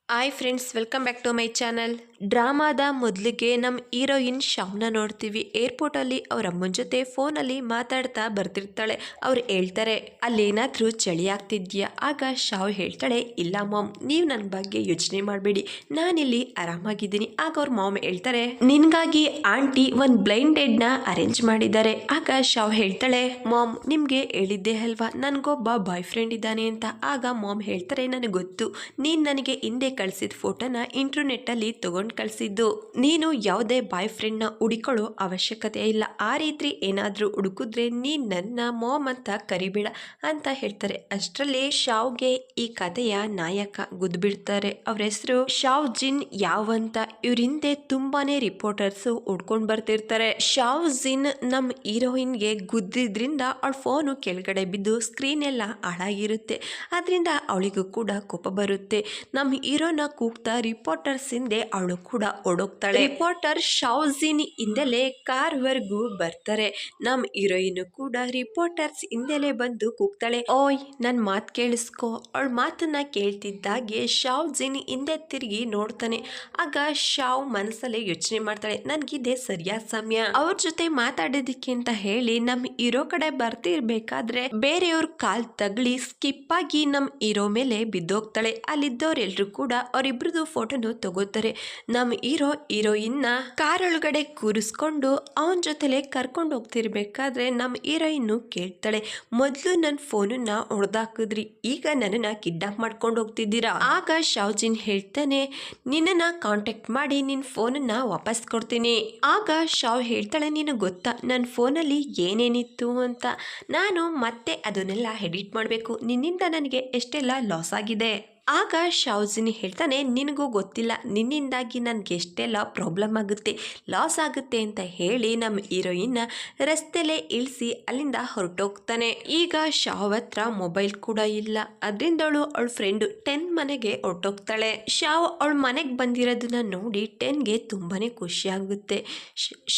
Hi friends, welcome back to my channel. ಡ್ರಾಮಾದ ಮೊದಲಿಗೆ ನಮ್ಮ ಹೀರೋಯಿನ್ ಶಾವ್ನ ನೋಡ್ತೀವಿ. ಏರ್ಪೋರ್ಟಲ್ಲಿ ಅವ್ರ ಅಮ್ಮನ ಜೊತೆ ಫೋನಲ್ಲಿ ಮಾತಾಡ್ತಾ ಬರ್ತಿರ್ತಾಳೆ. ಅವ್ರು ಹೇಳ್ತಾರೆ, ಅಲ್ಲೇನಾದರೂ ಚಳಿ ಆಗ್ತಿದ್ಯಾ? ಆಗ ಶಾವ್ ಹೇಳ್ತಾಳೆ, ಇಲ್ಲ ಮಾಮ್, ನೀವು ನನ್ನ ಬಗ್ಗೆ ಯೋಚನೆ ಮಾಡಬೇಡಿ, ನಾನಿಲ್ಲಿ ಆರಾಮಾಗಿದ್ದೀನಿ. ಆಗ ಅವ್ರ ಮಾಮ್ ಹೇಳ್ತಾರೆ, ನಿನಗಾಗಿ ಆಂಟಿ ಒಂದು ಬ್ಲೈಂಡೆಡ್ನ ಅರೇಂಜ್ ಮಾಡಿದ್ದಾರೆ. ಆಗ ಶಾವ್ ಹೇಳ್ತಾಳೆ, ಮಾಮ್, ನಿಮಗೆ ಹೇಳಿದ್ದೆ ಅಲ್ವಾ ನನಗೊಬ್ಬ ಬಾಯ್ ಫ್ರೆಂಡ್ ಇದ್ದಾನೆ ಅಂತ. ಆಗ ಮಾಮ್ ಹೇಳ್ತಾರೆ, ನನಗೆ ಗೊತ್ತು, ನೀನು ನನಗೆ ಹಿಂದೆ ಕಳಿಸಿದ ಫೋಟೋನ ಇಂಟರ್ನೆಟ್ಟಲ್ಲಿ ತಗೊಂಡು ಕಳಿಸಿದ್ದು. ನೀನು ಯಾವುದೇ ಬಾಯ್ ಫ್ರೆಂಡ್ನ ಹುಡುಕೊಳ್ಳೋ ಅವಶ್ಯಕತೆ ಇಲ್ಲ. ಆ ರೀತಿ ಏನಾದರೂ ಹುಡುಕಿದ್ರೆ ನೀನು ನನ್ನ ಮಾಮ್ ಅಂತ ಕರಿಬೇಡ ಅಂತ ಹೇಳ್ತಾರೆ. ಅಷ್ಟರಲ್ಲಿ ಶಾವ್ಗೆ ಈ ಕಥೆಯ ನಾಯಕ ಗುದ್ಬಿಡ್ತಾರೆ. ಅವ್ರ ಹೆಸರು ಶಾವ್ ಜಿನ್ ಯಾವ್ ಅಂತ. ಇವ್ರ ಹಿಂದೆ ತುಂಬಾನೇ ರಿಪೋರ್ಟರ್ಸ್ ಹುಡ್ಕೊಂಡು ಬರ್ತಿರ್ತಾರೆ. ಶಾವ್ ಜಿನ್ ನಮ್ಮ ಹೀರೋಯಿನ್ಗೆ ಗುದ್ದಿದ್ರಿಂದ ಅವಳ ಫೋನು ಕೆಳಗಡೆ ಬಿದ್ದು ಸ್ಕ್ರೀನ್ ಎಲ್ಲ ಹಾಳಾಗಿರುತ್ತೆ. ಅದರಿಂದ ಅವಳಿಗೂ ಕೂಡ ಕೋಪ ಬರುತ್ತೆ. ನಮ್ಮ ಹೀರೋನ ಕೂಗ್ತಾ ರಿಪೋರ್ಟರ್ಸ್ ಹಿಂದೆ ಅವಳು ಕೂಡ ಓಡೋಗ್ತಾಳೆ. ರಿಪೋರ್ಟರ್ ಶಾವ್ಜಿನ್ ಹಿಂದೆಲೆ ಕಾರ್ ವರ್ಗೂ ಬರ್ತಾರೆ. ನಮ್ಮ ಹೀರೋಯಿನ್ ಕೂಡ ರಿಪೋರ್ಟರ್ಸ್ ಹಿಂದೆಲೆ ಬಂದು ಕೂಗ್ತಾಳೆ, ಓಯ್ ನನ್ನ ಮಾತು ಕೇಳಿಸ್ಕೊ. ಅವಳ ಮಾತನ್ನ ಕೇಳ್ತಿದ್ದಾಗೆ ಶಾವ್ಜಿನ್ ಹಿಂದೆ ತಿರುಗಿ ನೋಡ್ತಾನೆ. ಆಗ ಶಾವ್ ಮನಸ್ಸಲ್ಲೇ ಯೋಚನೆ ಮಾಡ್ತಾಳೆ, ನನ್ಗಿದೆ ಸರಿಯಾದ ಸಮಯ ಅವ್ರ ಜೊತೆ ಮಾತಾಡೋದಿಕ್ಕೆ ಅಂತ ಹೇಳಿ ನಮ್ಮ ಹೀರೋ ಕಡೆ ಬರ್ತಿರ್ಬೇಕಾದ್ರೆ ಬೇರೆಯವ್ರ ಕಾಲ್ ತಗಲಿ ಸ್ಕಿಪ್ ಆಗಿ ನಮ್ಮ ಹೀರೋ ಮೇಲೆ ಬಿದ್ದೋಗ್ತಾಳೆ. ಅಲ್ಲಿದ್ದವ್ರೆಲ್ರು ಕೂಡ ಅವರಿಬ್ರದ್ದು ಫೋಟೋನು ತಗೋತಾರೆ. ನಮ್ಮ ಹೀರೋಯಿನ್ನ ಕಾರ್ ಒಳಗಡೆ ಕೂರಿಸ್ಕೊಂಡು ಅವನ ಜೊತೆಲೆ ಕರ್ಕೊಂಡು ಹೋಗ್ತಿರ್ಬೇಕಾದ್ರೆ ನಮ್ಮ ಹೀರೋಯಿನ್ನು ಕೇಳ್ತಾಳೆ, ಮೊದಲು ನನ್ನ ಫೋನನ್ನ ಹೊಡೆದಾಕಿದ್ರಿ, ಈಗ ನನ್ನನ್ನ ಕಿಡ್ನಾಪ್ ಮಾಡ್ಕೊಂಡು ಹೋಗ್ತಿದ್ದೀರಾ? ಆಗ ಶಾವ್ಜಿನ್ ಹೇಳ್ತಾನೆ, ನಿನ್ನನ್ನ ಕಾಂಟ್ಯಾಕ್ಟ್ ಮಾಡಿ ನಿನ್ನ ಫೋನನ್ನ ವಾಪಸ್ ಕೊಡ್ತೀನಿ. ಆಗ ಶಾವ್ ಹೇಳ್ತಾಳೆ, ನಿನಗೆ ಗೊತ್ತಾ ನನ್ನ ಫೋನಲ್ಲಿ ಏನೇನಿತ್ತು ಅಂತ? ನಾನು ಮತ್ತೆ ಅದನ್ನೆಲ್ಲ ಎಡಿಟ್ ಮಾಡಬೇಕು. ನಿನ್ನಿಂದ ನನಗೆ ಎಷ್ಟೆಲ್ಲ ಲಾಸ್ ಆಗಿದೆ. ಆಗ ಶಾವ್ಜಿನ್ ಹೇಳ್ತಾನೆ, ನಿನಗೂ ಗೊತ್ತಿಲ್ಲ, ನಿನ್ನಿಂದಾಗಿ ನನಗೆ ಎಷ್ಟೆಲ್ಲ ಪ್ರಾಬ್ಲಮ್ ಆಗುತ್ತೆ, ಲಾಸ್ ಆಗುತ್ತೆ ಅಂತ ಹೇಳಿ ನಮ್ಮ ಹೀರೋಯಿನ್ನ ರಸ್ತೆಲೇ ಇಳಿಸಿ ಅಲ್ಲಿಂದ ಹೊರಟೋಗ್ತಾನೆ. ಈಗ ಶಾವ್ ಹತ್ರ ಮೊಬೈಲ್ ಕೂಡ ಇಲ್ಲ. ಅದರಿಂದ ಅವಳ ಫ್ರೆಂಡು 10 ಮನೆಗೆ ಹೊರಟೋಗ್ತಾಳೆ. ಶಾವ್ ಅವಳ ಮನೆಗೆ ಬಂದಿರೋದನ್ನ ನೋಡಿ 10ಗೆ ತುಂಬಾನೇ ಖುಷಿ ಆಗುತ್ತೆ.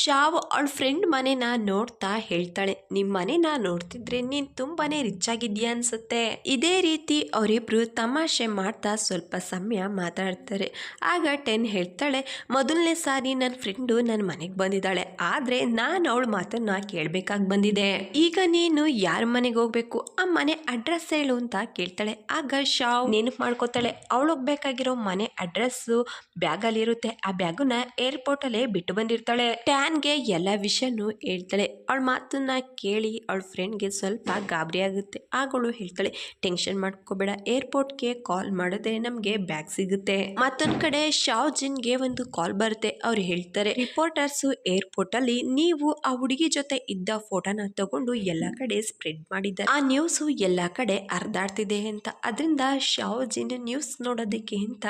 ಶಾವ್ ಅವಳ ಫ್ರೆಂಡ್ ಮನೆನ ನೋಡ್ತಾ ಹೇಳ್ತಾಳೆ, ನಿಮ್ಮ ಮನೆನ ನೋಡ್ತಿದ್ರೆ ನೀನು ತುಂಬಾನೇ ರಿಚ್ ಆಗಿದ್ಯಾ ಅನ್ಸುತ್ತೆ. ಇದೇ ರೀತಿ ಅವರಿಬ್ರು ತಮಾಷೆ ಮಾಡ್ತಾ ಸ್ವಲ್ಪ ಸಮಯ ಮಾತಾಡ್ತಾರೆ. ಆಗ 10 ಹೇಳ್ತಾಳೆ, ಮೊದಲನೇ ಸಾರಿ ನನ್ನ ಫ್ರೆಂಡು ನನ್ನ ಮನೆಗೆ ಬಂದಿದ್ದಾಳೆ, ಆದರೆ ನಾನು ಅವಳ ಮಾತನ್ನ ಕೇಳಬೇಕಾಗಿ ಬಂದಿದೆ. ಈಗ ನೀನು ಯಾರ ಮನೆಗೆ ಹೋಗ್ಬೇಕು, ಆ ಮನೆ ಅಡ್ರೆಸ್ ಹೇಳು ಅಂತ ಕೇಳ್ತಾಳೆ. ಆಗ ಶಾವ್ ನೆನಪು ಮಾಡ್ಕೋತಾಳೆ, ಅವಳು ಹೋಗ್ಬೇಕಾಗಿರೋ ಮನೆ ಅಡ್ರೆಸ್ಸು ಬ್ಯಾಗಲ್ಲಿರುತ್ತೆ. ಆ ಬ್ಯಾಗನ್ನ ಏರ್ಪೋರ್ಟಲ್ಲೇ ಬಿಟ್ಟು ಬಂದಿರ್ತಾಳೆ. ಟ್ಯಾನ್ಗೆ ಎಲ್ಲ ವಿಷಯನೂ ಹೇಳ್ತಾಳೆ. ಅವಳ ಮಾತನ್ನ ಕೇಳಿ ಅವಳ ಫ್ರೆಂಡ್ಗೆ ಸ್ವಲ್ಪ ಗಾಬರಿ ಆಗುತ್ತೆ. ಆಗವಳು ಹೇಳ್ತಾಳೆ, ಟೆನ್ಷನ್ ಮಾಡ್ಕೋಬೇಡ, ಏರ್ಪೋರ್ಟ್ಗೆ ಕಾಲ್ ಮಾಡಿದ್ರೆ ನಮಗೆ ಬ್ಯಾಗ್ ಸಿಗುತ್ತೆ. ಮತ್ತೊಂದ್ ಕಡೆ ಶಾವ್ಜಿನ್ಗೆ ಒಂದು ಕಾಲ್ ಬರುತ್ತೆ. ಅವ್ರು ಹೇಳ್ತಾರೆ, ರಿಪೋರ್ಟರ್ಸು ಏರ್ಪೋರ್ಟ್ ಅಲ್ಲಿ ನೀವು ಆ ಹುಡುಗಿ ಜೊತೆ ಇದ್ದ ಫೋಟೋನ ತಗೊಂಡು ಎಲ್ಲಾ ಕಡೆ ಸ್ಪ್ರೆಡ್ ಮಾಡಿದ್ದಾರೆ. ಆ ನ್ಯೂಸ್ ಎಲ್ಲಾ ಕಡೆ ಹರಿದಾಡ್ತಿದೆ ಅಂತ. ಅದರಿಂದ ಶಾವ್ಜಿನ್ ನ್ಯೂಸ್ ನೋಡೋದಕ್ಕೆ ಅಂತ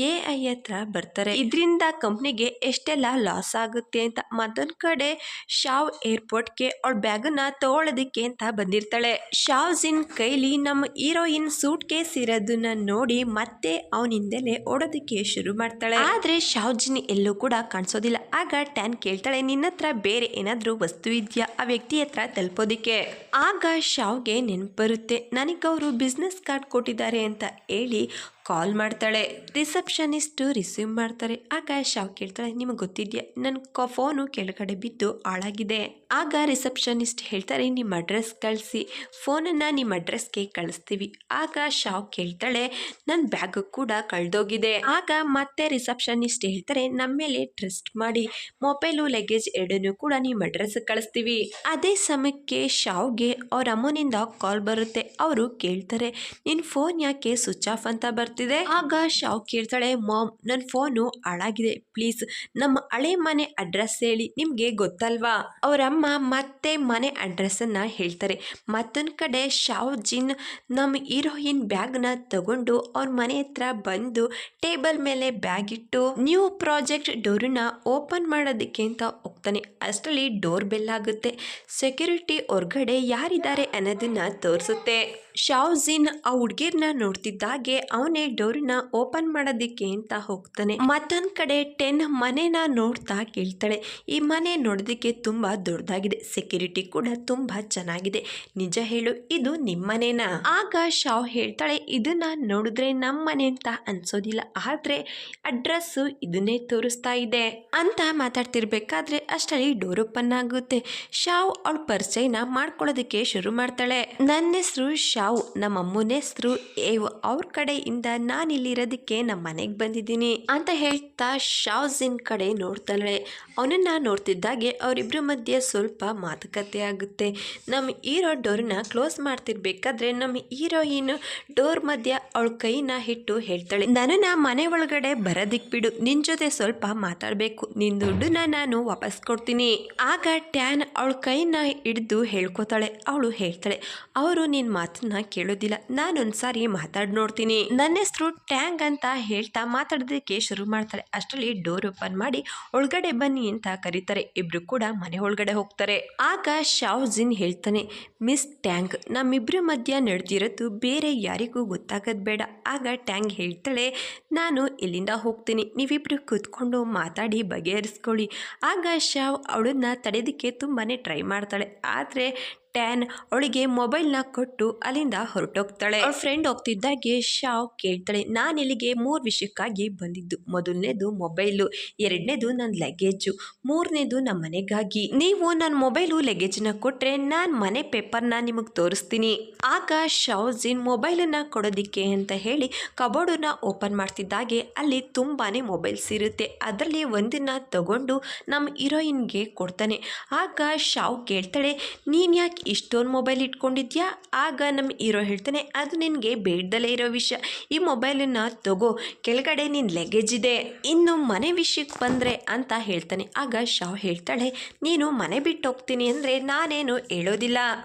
AI ಹತ್ರ ಬರ್ತಾರೆ. ಇದರಿಂದ ಕಂಪ್ನಿಗೆ ಎಷ್ಟೆಲ್ಲ ಲಾಸ್ ಆಗುತ್ತೆ ಅಂತ. ಮತ್ತೊಂದ್ ಕಡೆ ಶಾವ್ ಏರ್ಪೋರ್ಟ್ಗೆ ಅವಳ ಬ್ಯಾಗನ್ನ ತಗೊಳ್ಳೋದಿಕ್ಕೆ ಅಂತ ಬಂದಿರ್ತಾಳೆ. ಶಾವ್ಜಿನ್ ಕೈಲಿ ನಮ್ಮ ಹೀರೋಯಿನ್ ಸೂಟ್ ಕೇಸ್ ಇರೋದನ್ನ ನೋಡಿ ಮತ್ತೆ ಅವನಿಂದಲೇ ಓಡೋದಕ್ಕೆ ಶುರು ಮಾಡ್ತಾಳೆ. ಆದ್ರೆ ಶಾವ್ಜಿನ್ ಎಲ್ಲೂ ಕೂಡ ಕಾಣಿಸೋದಿಲ್ಲ. ಆಗ ಟ್ಯಾನ್ ಕೇಳ್ತಾಳೆ, ನಿನ್ನ ಹತ್ರ ಬೇರೆ ಏನಾದ್ರೂ ವಸ್ತು ಇದೆಯಾ ಆ ವ್ಯಕ್ತಿ ಹತ್ರ ತಲುಪೋದಿಕ್ಕೆ? ಆಗ ಶಾವ್ಗೆ ನೆನಪು ಬರುತ್ತೆ, ನನಗವರು ಬಿಸ್ನೆಸ್ ಕಾರ್ಡ್ ಕೊಟ್ಟಿದ್ದಾರೆ ಅಂತ ಹೇಳಿ ಕಾಲ್ ಮಾಡ್ತಾಳೆ. ರಿಸೆಪ್ಷನಿಸ್ಟ್ ರಿಸೀವ್ ಮಾಡ್ತಾರೆ. ಆಗ ಶಾವ್ ಕೇಳ್ತಾಳೆ, ನಿಮಗೆ ಗೊತ್ತಿದ್ಯಾ ನನ್ನ ಫೋನು ಕೆಳಗಡೆ ಬಿದ್ದು ಹಾಳಾಗಿದೆ. ಆಗ ರಿಸೆಪ್ಷನಿಸ್ಟ್ ಹೇಳ್ತಾರೆ, ನಿಮ್ಮ ಅಡ್ರೆಸ್ ಕಳಿಸಿ, ಫೋನನ್ನು ನಿಮ್ಮ ಅಡ್ರೆಸ್ಗೆ ಕಳಿಸ್ತೀವಿ. ಆಗ ಶಾವ್ ಕೇಳ್ತಾಳೆ, ನನ್ನ ಬ್ಯಾಗ್ ಕೂಡ ಕಳೆದೋಗಿದೆ. ಆಗ ಮತ್ತೆ ರಿಸೆಪ್ಷನಿಸ್ಟ್ ಹೇಳ್ತಾರೆ, ನಮ್ಮ ಮೇಲೆ ಟ್ರಸ್ಟ್ ಮಾಡಿ, ಮೊಬೈಲು ಲಗೇಜ್ ಎರಡನ್ನೂ ಕೂಡ ನಿಮ್ಮ ಅಡ್ರೆಸ್ ಕಳಿಸ್ತೀವಿ. ಅದೇ ಸಮಯಕ್ಕೆ ಶಾವ್ಗೆ ಅವ್ರ ಅಮ್ಮನಿಂದ ಕಾಲ್ ಬರುತ್ತೆ. ಅವರು ಕೇಳ್ತಾರೆ, ನಿನ್ನ ಫೋನ್ ಯಾಕೆ ಸ್ವಿಚ್ ಆಫ್ ಅಂತ ಬರ್ತಿದೆ? ಆಗ ಶಾವ್ ಕೇಳ್ತಾಳೆ, ಮಾಮ್, ನನ್ನ ಫೋನು ಹಾಳಾಗಿದೆ, ಪ್ಲೀಸ್ ನಮ್ಮ ಹಳೆ ಮನೆ ಅಡ್ರೆಸ್ ಹೇಳಿ, ನಿಮ್ಗೆ ಗೊತ್ತಲ್ವಾ? ಅವರಮ್ಮ ಮತ್ತೆ ಮನೆ ಅಡ್ರೆಸ್ ಅನ್ನ ಹೇಳ್ತಾರೆ. ಮತ್ತೊಂದ್ ಕಡೆ ಶಾವ್ಜಿನ್ ನಮ್ಮ ಹೀರೋಯಿನ್ ಬ್ಯಾಗ್ನ ತಗೊಂಡು ಅವ್ರ ಮನೆ ಹತ್ರ ಬಂದು ಟೇಬಲ್ ಮೇಲೆ ಬ್ಯಾಗ್ ಇಟ್ಟು ನ್ಯೂ ಪ್ರಾಜೆಕ್ಟ್ ಡೋರನ್ನ ಓಪನ್ ಮಾಡೋದಕ್ಕೆ ಅಂತ ಹೋಗ್ತಾನೆ. ಅಷ್ಟರಲ್ಲಿ ಡೋರ್ ಬೆಲ್ ಆಗುತ್ತೆ. ಸೆಕ್ಯೂರಿಟಿ ಹೊರಗಡೆ ಯಾರಿದ್ದಾರೆ ಅನ್ನೋದನ್ನ ತೋರಿಸುತ್ತೆ. ಶಾವ್ಜಿನ್ ಆ ಹುಡ್ಗಿರ್ನ ನೋಡ್ತಿದ್ದಾಗೆ ಅವನೇ ಡೋರ್ನ ಓಪನ್ ಮಾಡೋದಿಕ್ಕೆ ಅಂತ ಹೋಗ್ತಾನೆ. ಮತ್ತೊಂದ್ ಕಡೆ ಟೆನ್ ಮನೆನ ನೋಡ್ತಾ ಕೇಳ್ತಾಳೆ, ಈ ಮನೆ ನೋಡೋದಕ್ಕೆ ತುಂಬಾ ದೊಡ್ಡದಾಗಿದೆ, ಸೆಕ್ಯೂರಿಟಿ ಕೂಡ ತುಂಬಾ ಚೆನ್ನಾಗಿದೆ, ನಿಜ ಹೇಳು ಇದು ನಿಮ್ಮನೇನಾ? ಆಗ ಶಾವ್ ಹೇಳ್ತಾಳೆ, ಇದನ್ನ ನೋಡಿದ್ರೆ ನಮ್ಮ ಮನೆ ಅಂತ ಅನ್ಸೋದಿಲ್ಲ, ಆದ್ರೆ ಅಡ್ರೆಸ್ಸು ಇದನ್ನೇ ತೋರಿಸ್ತಾ ಇದೆ ಅಂತ ಮಾತಾಡ್ತಿರ್ಬೇಕಾದ್ರೆ ಅಷ್ಟರಲ್ಲಿ ಡೋರ್ ಓಪನ್ ಆಗುತ್ತೆ. ಶಾವ್ ಅವಳ ಪರಿಚಯನ ಮಾಡ್ಕೊಳ್ಳೋದಕ್ಕೆ ಶುರು ಮಾಡ್ತಾಳೆ. ನನ್ನ ಹೆಸರು ಶಾವ್, ನಮ್ಮ ಅಮ್ಮನ ಹೆಸರು ಏವ್, ಅವ್ರ ಕಡೆಯಿಂದ ನಾನು ಇಲ್ಲಿರೋದಕ್ಕೆ ನಮ್ಮ ಮನೆಗೆ ಬಂದಿದ್ದೀನಿ ಅಂತ ಹೇಳ್ತಾ ಶಾವ್ಜಿನ್ ಕಡೆ ನೋಡ್ತಾಳೆ. ಅವನನ್ನ ನೋಡ್ತಿದ್ದಾಗೆ ಅವರಿಬ್ರ ಮಧ್ಯೆ ಸ್ವಲ್ಪ ಮಾತುಕತೆ ಆಗುತ್ತೆ. ನಮ್ಮ ಹೀರೋ ಡೋರ್ನ ಕ್ಲೋಸ್ ಮಾಡ್ತಿರ್ಬೇಕಾದ್ರೆ ನಮ್ಮ ಹೀರೋಯಿನ್ ಡೋರ್ ಮಧ್ಯ ಅವಳ ಕೈನ ಇಟ್ಟು ಹೇಳ್ತಾಳೆ, ನನ್ನನ್ನ ಮನೆ ಒಳಗಡೆ ಬರೋದಿಕ್ ಬಿಡು, ನಿನ್ ಜೊತೆ ಸ್ವಲ್ಪ ಮಾತಾಡಬೇಕು, ನಿನ್ ದುಡ್ಡನ್ನ ನಾನು ವಾಪಸ್ ಕೊಡ್ತೀನಿ. ಆಗ ಟ್ಯಾನ್ ಅವಳ ಕೈನ ಹಿಡಿದು ಹೇಳ್ಕೊತಾಳೆ. ಅವಳು ಹೇಳ್ತಾಳೆ, ಅವರು ನಿನ್ ಮಾತನ್ನ ಕೇಳೋದಿಲ್ಲ, ನಾನೊಂದ್ಸಾರಿ ಮಾತಾಡಿ ನೋಡ್ತೀನಿ. ನನ್ನ ಹೆಸರು ಟ್ಯಾಂಗ್ ಅಂತ ಹೇಳ್ತಾ ಮಾತಾಡೋದಕ್ಕೆ ಶುರು ಮಾಡ್ತಾಳೆ. ಅಷ್ಟರಲ್ಲಿ ಡೋರ್ ಓಪನ್ ಮಾಡಿ ಒಳಗಡೆ ಬನ್ನಿ ಅಂತ ಕರೀತಾರೆ. ಇಬ್ರು ಕೂಡ ಮನೆ ಒಳಗಡೆ ಹೋಗ್ತಾರೆ. ಆಗ ಶಾವ್ಜಿನ್ ಹೇಳ್ತಾನೆ, ಮಿಸ್ ಟ್ಯಾಂಗ್, ನಮ್ಮಿಬ್ರ ಮಧ್ಯ ನಡೆದಿರೋದು ಬೇರೆ ಯಾರಿಗೂ ಗೊತ್ತಾಗದ್ ಬೇಡ. ಆಗ ಟ್ಯಾಂಗ್ ಹೇಳ್ತಾಳೆ, ನಾನು ಇಲ್ಲಿಂದ ಹೋಗ್ತೀನಿ, ನೀವಿಬ್ರು ಕೂತ್ಕೊಂಡು ಮಾತಾಡಿ ಬಗೆಹರಿಸ್ಕೊಳ್ಳಿ. ಆಗ ಶಾವ್ ಅವಳನ್ನ ತಡೆಯೋದಕ್ಕೆ ತುಂಬಾನೇ ಟ್ರೈ ಮಾಡ್ತಾಳೆ. ಆದರೆ ಟ್ಯಾನ್ ಅವಳಿಗೆ ಮೊಬೈಲ್ನ ಕೊಟ್ಟು ಅಲ್ಲಿಂದ ಹೊರಟೋಗ್ತಾಳೆ. ಅವಳ ಫ್ರೆಂಡ್ ಹೋಗ್ತಿದ್ದಾಗೆ ಶಾವ್ ಕೇಳ್ತಾಳೆ, ನಾನು ಇಲ್ಲಿಗೆ 3 ವಿಷಯಕ್ಕಾಗಿ ಬಂದಿದ್ದು. ಮೊದಲನೇದು ಮೊಬೈಲು, ಎರಡನೇದು ನನ್ನ ಲಗೇಜು, ಮೂರನೇದು ನಮ್ಮ ಮನೆಗಾಗಿ. ನೀವು ನನ್ನ ಮೊಬೈಲು ಲಗೇಜ್ನ ಕೊಟ್ಟರೆ ನಾನು ಮನೆ ಪೇಪರ್ನ ನಿಮಗೆ ತೋರಿಸ್ತೀನಿ. ಆಗ ಶಾವ್ಜಿನ್ ಮೊಬೈಲನ್ನು ಕೊಡೋದಿಕ್ಕೆ ಅಂತ ಹೇಳಿ ಕಬೋರ್ಡನ್ನ ಓಪನ್ ಮಾಡ್ತಿದ್ದಾಗೆ ಅಲ್ಲಿ ತುಂಬಾನೇ ಮೊಬೈಲ್ಸ್ ಇರುತ್ತೆ. ಅದರಲ್ಲಿ ಒಂದನ್ನು ತಗೊಂಡು ನಮ್ಮ ಹೀರೋಯಿನ್ಗೆ ಕೊಡ್ತಾನೆ. ಆಗ ಶಾವ್ ಕೇಳ್ತಾಳೆ, ನೀನು ಯಾಕೆ ಇಷ್ಟೊಂದು ಮೊಬೈಲ್ ಇಟ್ಕೊಂಡಿದ್ಯಾ? ಆಗ ನಮ್ಮ ಹೀರೋ ಹೇಳ್ತಾನೆ, ಅದು ನಿನಗೆ ಬೇಡ್ದಲೇ ಇರೋ ವಿಷಯ, ಈ ಮೊಬೈಲನ್ನು ತಗೋ, ಕೆಳಗಡೆ ನಿನ್ನ ಲಗೇಜ್ ಇದೆ. ಇನ್ನು ಮನೆ ವಿಷಯಕ್ಕೆ ಬಂದರೆ ಅಂತ ಹೇಳ್ತಾನೆ. ಆಗ ಶಾವ್ ಹೇಳ್ತಾಳೆ, ನೀನು ಮನೆ ಬಿಟ್ಟು ಹೋಗ್ತೀನಿ ಅಂದರೆ ನಾನೇನು ಹೇಳೋದಿಲ್ಲ.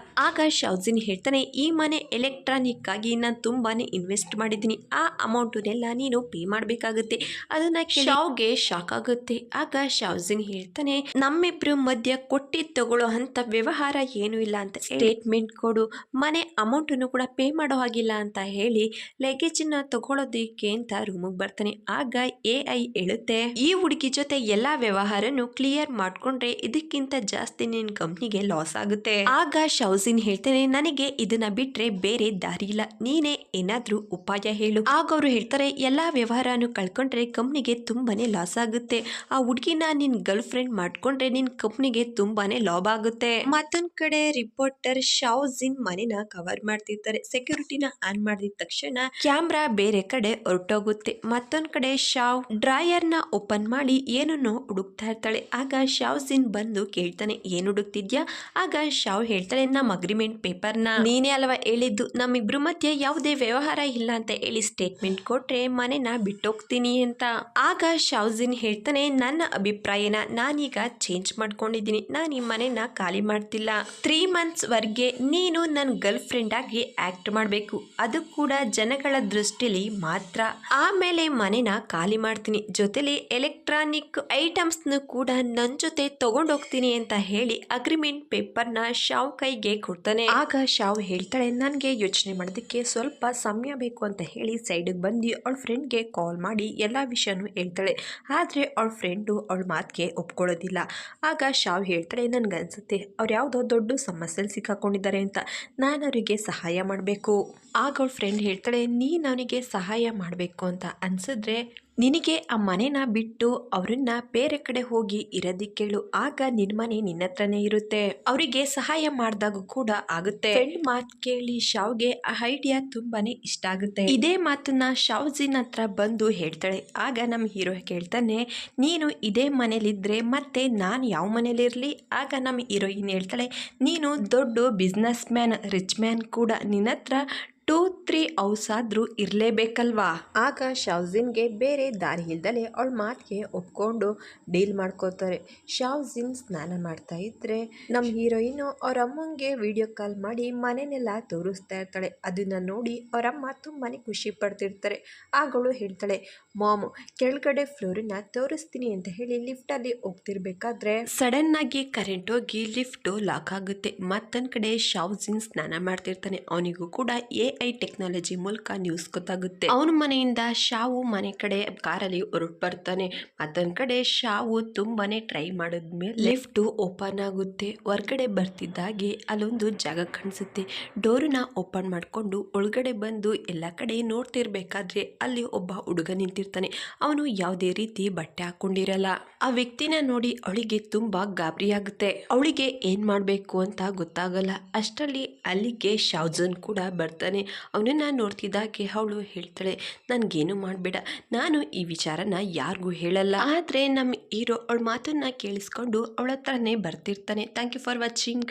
ಆಗ ಶಾವ್ಜಿನ್ ಹೇಳ್ತಾನೆ, ಈ ಮನೆ ಎಲೆಕ್ಟ್ರಾನಿಕ್ ಆಗಿ ನಾನು ತುಂಬಾನೇ ಇನ್ವೆಸ್ಟ್ ಮಾಡಿದ್ದೀನಿ, ಆ ಅಮೌಂಟನ್ನೆಲ್ಲ ನೀನು ಪೇ ಮಾಡಬೇಕಾಗುತ್ತೆ. ಅದನ್ನ ಶಾವ್ಗೆ ಶಾಕ್ ಆಗುತ್ತೆ. ಆಗ ಶಾವ್ಜಿನ್ ಹೇಳ್ತಾನೆ, ನಮ್ಮಿಬ್ರು ಮಧ್ಯ ಕೊಟ್ಟಿ ತಗೊಳ್ಳೋ ಅಂತ ವ್ಯವಹಾರ ಏನೂ ಇಲ್ಲ ಅಂತ ಸ್ಟೇಟ್ಮೆಂಟ್ ಕೊಡು, ಮನೆ ಅಮೌಂಟನ್ನು ಕೂಡ ಪೇ ಮಾಡೋ ಹಾಗಿಲ್ಲ ಅಂತ ಹೇಳಿ ಲಗೇಜನ್ನ ತಗೊಳ್ಳೋದಕ್ಕೆ ಅಂತ ರೂಮಿಗೆ ಬರ್ತಾನೆ. ಆಗ AI ಹೇಳುತ್ತೆ, ಈ ಹುಡುಗಿ ಜೊತೆ ಎಲ್ಲಾ ವ್ಯವಹಾರನು ಕ್ಲಿಯರ್ ಮಾಡ್ಕೊಂಡ್ರೆ ಇದಕ್ಕಿಂತ ಜಾಸ್ತಿ ನಿನ್ ಕಂಪ್ನಿಗೆ ಲಾಸ್ ಆಗುತ್ತೆ. ಆಗ ಶಾವ್ಜಿನ್ ಹೇಳ್ತಾನೆ, ನನಗೆ ಇದನ್ನ ಬಿಟ್ರೆ ಬೇರೆ ದಾರಿ ಇಲ್ಲ, ನೀನೇ ಏನಾದ್ರೂ ಉಪಾಯ ಹೇಳು. ಆಗ ಅವರು ಹೇಳ್ತಾರೆ, ಎಲ್ಲಾ ವ್ಯವಹಾರನು ಕಳ್ಕೊಂಡ್ರೆ ಕಂಪ್ನಿಗೆ ತುಂಬಾನೇ ಲಾಸ್ ಆಗುತ್ತೆ, ಆ ಹುಡುಗಿನ ನಿನ್ ಗರ್ಲ್ ಫ್ರೆಂಡ್ ಮಾಡ್ಕೊಂಡ್ರೆ ನಿನ್ ಕಂಪ್ನಿಗೆ ತುಂಬಾನೇ ಲಾಭ ಆಗುತ್ತೆ. ಮತ್ತೊಂದ್ ಕಡೆ ರಿಪೋರ್ಟರ್ ಶಾವ್ಜಿನ್ ಮನೆನ ಕವರ್ ಮಾಡ್ತಿರ್ತಾರೆ. ಸೆಕ್ಯೂರಿಟಿನ ಆನ್ ಮಾಡಿದ ತಕ್ಷಣ ಕ್ಯಾಮ್ರಾ ಬೇರೆ ಕಡೆ ಹೊರಟೋಗುತ್ತೆ. ಮತ್ತೊಂದ್ ಕಡೆ ಶಾವ್ ಡ್ರಾಯರ್ನ ಓಪನ್ ಮಾಡಿ ಏನನ್ನೋ ಹುಡುಕ್ತಾ ಇರ್ತಾಳೆ. ಆಗ ಶಾವ್ಜಿನ್ ಬಂದು ಕೇಳ್ತಾನೆ, ಏನು ಹುಡುಕ್ತಿದ್ಯಾ? ಆಗ ಶಾವ್ ಹೇಳ್ತಾಳೆ, ನಮ್ಮ ಅಗ್ರಿಮೆಂಟ್ ಪೇಪರ್ನ. ನೀನೇ ಅಲ್ವಾ ಹೇಳಿದ್ದು ನಮ್ಮಿಬ್ರು ಮಧ್ಯೆ ಯಾವುದೇ ವ್ಯವಹಾರ ಇಲ್ಲ ಅಂತ ಹೇಳಿ ಸ್ಟೇಟ್ಮೆಂಟ್ ಕೊಟ್ರೆ ಮನೆನ ಬಿಟ್ಟೋಗ್ತೀನಿ ಅಂತ. ಆಗ ಶಾವ್ಜಿನ್ ಹೇಳ್ತಾನೆ, ನನ್ನ ಅಭಿಪ್ರಾಯನ ನಾನೀಗ ಚೇಂಜ್ ಮಾಡ್ಕೊಂಡಿದ್ದೀನಿ, ನಾನು ಈ ಮನೆನ ಖಾಲಿ ಮಾಡ್ತಿಲ್ಲ. 3 months ವರ್ಗೆ ನೀನು ನನ್ನ ಗರ್ಲ್ ಫ್ರೆಂಡ್ ಆಗಿ ಆಕ್ಟ್ ಮಾಡಬೇಕು, ಅದು ಕೂಡ ಜನಗಳ ದೃಷ್ಟಿಲಿ ಮಾತ್ರ. ಆಮೇಲೆ ಮನೆನ ಖಾಲಿ ಮಾಡ್ತೀನಿ, ಜೊತೆಲಿ ಎಲೆಕ್ಟ್ರಾನಿಕ್ ಐಟಮ್ಸ್ನು ಕೂಡ ನನ್ನ ಜೊತೆ ತಗೊಂಡೋಗ್ತೀನಿ ಅಂತ ಹೇಳಿ ಅಗ್ರಿಮೆಂಟ್ ಪೇಪರ್ನ ಶಾವ್ ಕೈಗೆ ಕೊಡ್ತಾನೆ. ಆಗ ಶಾವ್ ಹೇಳ್ತಾಳೆ, ನನಗೆ ಯೋಚನೆ ಮಾಡೋದಕ್ಕೆ ಸ್ವಲ್ಪ ಸಮಯ ಬೇಕು ಅಂತ ಹೇಳಿ ಸೈಡಿಗೆ ಬಂದು ಅವಳ ಫ್ರೆಂಡ್ಗೆ ಕಾಲ್ ಮಾಡಿ ಎಲ್ಲ ವಿಷಯನೂ ಹೇಳ್ತಾಳೆ. ಆದರೆ ಅವಳ ಫ್ರೆಂಡು ಅವಳ ಮಾತಿಗೆ ಒಪ್ಕೊಳ್ಳೋದಿಲ್ಲ. ಆಗ ಶಾವ್ ಹೇಳ್ತಾಳೆ, ನನಗನ್ಸುತ್ತೆ ಅವ್ರು ಯಾವುದೋ ದೊಡ್ಡ ಸಮಸ್ಯೆಯಲ್ಲಿ ಸಿಕ್ಕಾಕೊಂಡಿದ್ದಾರೆ ಅಂತ, ನಾನು ಅವರಿಗೆ ಸಹಾಯ ಮಾಡಬೇಕು. ಆಗ ಅವಳ ಫ್ರೆಂಡ್ ಹೇಳ್ತಾಳೆ, ನೀನು ಅವನಿಗೆ ಸಹಾಯ ಮಾಡಬೇಕು ಅಂತ ಅನ್ಸಿದ್ರೆ ನಿನಗೆ ಆ ಮನೆನ ಬಿಟ್ಟು ಅವರನ್ನ ಬೇರೆ ಕಡೆ ಹೋಗಿ ಇರೋದಿಕ್ಕೆ ಹೇಳು, ಆಗ ನಿನ್ನ ಮನೆ ನಿನ್ನ ಹತ್ರನೇ ಇರುತ್ತೆ, ಅವರಿಗೆ ಸಹಾಯ ಮಾಡಿದಾಗ ಕೂಡ ಆಗುತ್ತೆ. ಫ್ರೆಂಡ್ ಮಾತು ಕೇಳಿ ಶಾವ್ಗೆ ಆ ಐಡಿಯಾ ತುಂಬಾನೇ ಇಷ್ಟ ಆಗುತ್ತೆ. ಇದೇ ಮಾತನ್ನ ಶಾವ್ಜಿನ್ ಹತ್ರ ಬಂದು ಹೇಳ್ತಾಳೆ. ಆಗ ನಮ್ಮ ಹೀರೋ ಕೇಳ್ತಾನೆ, ನೀನು ಇದೇ ಮನೇಲಿದ್ರೆ ಮತ್ತೆ ನಾನು ಯಾವ ಮನೇಲಿರಲಿ? ಆಗ ನಮ್ಮ ಹೀರೋಯಿನ್ ಹೇಳ್ತಾಳೆ, ನೀನು ದೊಡ್ಡ ಬಿಸ್ನೆಸ್ ಮ್ಯಾನ್, ರಿಚ್ ಮ್ಯಾನ್ ಕೂಡ, ನಿನ್ನ ಹತ್ರ 2-3 ಅವರ್ಸ್ ಆದರೂ ಇರಲೇಬೇಕಲ್ವಾ. ಆಗ ಶಾವ್ಜಿನ್ಗೆ ಬೇರೆ ದಾರಿ ಇಲ್ದಲೆ ಅವಳ ಮಾತಿಗೆ ಒಪ್ಕೊಂಡು ಡೀಲ್ ಮಾಡ್ಕೋತಾರೆ. ಶಾವ್ಜಿನ್ ಸ್ನಾನ ಮಾಡ್ತಾ ಇದ್ರೆ ನಮ್ಮ ಹೀರೋಯಿನು ಅವ್ರ ಅಮ್ಮಂಗೆ ವಿಡಿಯೋ ಕಾಲ್ ಮಾಡಿ ಮನೆನೆಲ್ಲ ತೋರಿಸ್ತಾ ಇರ್ತಾಳೆ. ಅದನ್ನ ನೋಡಿ ಅವರಮ್ಮ ತುಂಬಾನೇ ಖುಷಿ ಪಡ್ತಿರ್ತಾರೆ. ಆಗಳು ಹೇಳ್ತಾಳೆ, ಮಾಮ್ ಕೆಳಗಡೆ ಫ್ಲೋರನ್ನ ತೋರಿಸ್ತೀನಿ ಅಂತ ಹೇಳಿ ಲಿಫ್ಟಲ್ಲಿ ಹೋಗ್ತಿರ್ಬೇಕಾದ್ರೆ ಸಡನ್ ಆಗಿ ಕರೆಂಟ್ ಹೋಗಿ ಲಿಫ್ಟ್ ಲಾಕ್ ಆಗುತ್ತೆ. ಮತ್ತೊಂದ್ ಕಡೆ ಶಾವ್ಜಿನ್ ಸ್ನಾನ ಮಾಡ್ತಿರ್ತಾನೆ. ಅವನಿಗೂ ಕೂಡ AI ಟೆಕ್ನಾಲಜಿ ಮೂಲಕ ನ್ಯೂಸ್ ಗೊತ್ತಾಗುತ್ತೆ. ಅವನ ಮನೆಯಿಂದ ಶಾವು ಮನೆ ಕಡೆ ಕಾರಲ್ಲಿ ಹೊರಟು ಬರ್ತಾನೆ. ಮತ್ತೊಂದ್ ಕಡೆ ಶಾವು ತುಂಬಾನೇ ಟ್ರೈ ಮಾಡಿದ್ಮೇಲೆ ಲಿಫ್ಟ್ ಓಪನ್ ಆಗುತ್ತೆ. ಹೊರಗಡೆ ಬರ್ತಿದ್ದಾಗೆ ಅಲ್ಲೊಂದು ಜಾಗ ಕಾಣಿಸುತ್ತೆ. ಡೋರ್ನ ಓಪನ್ ಮಾಡ್ಕೊಂಡು ಒಳಗಡೆ ಬಂದು ಎಲ್ಲ ಕಡೆ ನೋಡ್ತಿರ್ಬೇಕಾದ್ರೆ ಅಲ್ಲಿ ಒಬ್ಬ ಹುಡುಗ ನಿಂತಿರ್ತಾನೆ. ಅವನು ಯಾವುದೇ ರೀತಿ ಬಟ್ಟೆ ಹಾಕೊಂಡಿರಲ್ಲ. ಆ ವ್ಯಕ್ತಿನ ನೋಡಿ ಅವಳಿಗೆ ತುಂಬಾ ಗಾಬರಿ ಆಗುತ್ತೆ. ಅವಳಿಗೆ ಏನ್ ಮಾಡ್ಬೇಕು ಅಂತ ಗೊತ್ತಾಗಲ್ಲ. ಅಷ್ಟರಲ್ಲಿ ಅಲ್ಲಿಗೆ ಶಾವ್ಜನ್ ಕೂಡ ಬರ್ತಾನೆ. ಅವನನ್ನ ನೋಡ್ತಿದ್ದಾಗೆ ಅವಳು ಹೇಳ್ತಾಳೆ, ನನ್ಗೇನು ಮಾಡಬೇಡ, ನಾನು ಈ ವಿಚಾರನ ಯಾರಿಗೂ ಹೇಳಲ್ಲ. ಆದ್ರೆ ನಮ್ಮ ಹೀರೋ ಅವಳ ಮಾತನ್ನ ಕೇಳಿಸ್ಕೊಂಡು ಅವಳ ಹತ್ರನೇ ಬರ್ತಿರ್ತಾನೆ. Thank you for watching.